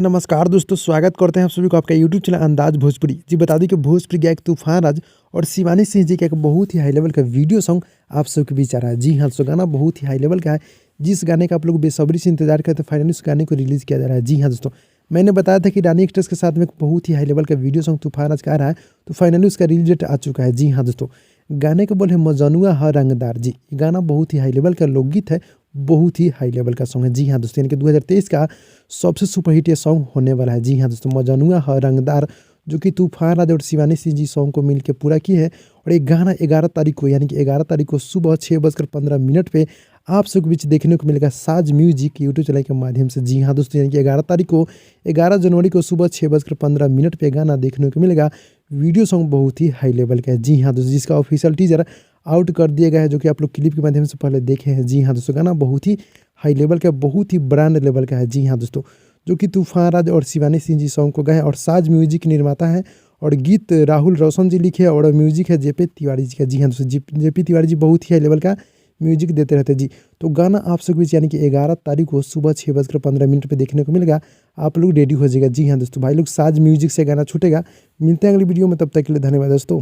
हाँ, नमस्कार दोस्तों, स्वागत करते हैं आप सभी को आपका यूट्यूब चैनल अंदाज भोजपुरी। जी बता दें कि भोजपुरी गायक तूफान राज और शिवानी सिंह जी का एक बहुत ही हाई लेवल का वीडियो सॉन्ग आप सबके बीच आ रहा है। जी हाँ, सो गाना बहुत ही हाई लेवल का है, जिस गाने का आप लोग बेसब्री से इंतजार करते हैं। फाइनली उस गाने को रिलीज़ किया जा रहा है। जी हाँ दोस्तों, मैंने बताया था कि रानी एक्ट्रेस के साथ में एक बहुत ही हाई लेवल का वीडियो सॉन्ग तूफान राज का आ रहा है, तो फाइनली उसका रिलीज डेट आ चुका है। जी हाँ दोस्तों, गाने का बोल है मजनुआ ह रंगदार। जी, ये गाना बहुत ही हाई लेवल का लोकगीत है, बहुत ही हाई लेवल का सॉन्ग है। जी हाँ दोस्तों, यानी कि 2023 का सबसे सुपरहिट ये सॉन्ग होने वाला है। जी हाँ दोस्तों, मजनुआ ह रंगदार जो कि तूफान राज और शिवानी सिंह जी सॉन्ग को मिलकर पूरा की है। और ये गाना 11 तारीख को, यानी कि 11 तारीख को सुबह 6:15 पे आप सबके बीच देखने को मिलेगा साज म्यूजिक यूट्यूब चैनल के माध्यम से। जी हाँ दोस्तों, यानी कि 11 तारीख को 11 जनवरी को सुबह 6:15 पे गाना देखने को मिलेगा। वीडियो सॉन्ग बहुत ही हाई लेवल का है। जी हाँ दोस्तों, जिसका ऑफिशियल टीजर आउट कर दिया गया है, जो कि आप लोग क्लिप के माध्यम से पहले देखे हैं। जी हाँ दोस्तों, गाना बहुत ही हाई लेवल का, बहुत ही ब्रांड लेवल का है। जी हाँ दोस्तों, जो कि तूफान राज और शिवानी सिंह जी सॉन्ग को गाए और साज म्यूजिक निर्माता है और गीत राहुल रोशन जी लिखे और म्यूजिक है जेपी तिवारी जी का। जी हाँ दोस्तों, जेपी तिवारी जी बहुत ही हाई लेवल का म्यूजिक देते रहते हैं। जी, तो गाना आप सबके बीच यानी कि 11 तारीख को सुबह 6:15 पे देखने को मिलेगा। आप लोग रेडी हो जाएगा। जी हाँ दोस्तों, भाई लोग साज म्यूजिक से गाना छूटेगा। मिलते हैं अगली वीडियो में, तब तक के लिए धन्यवाद दोस्तों।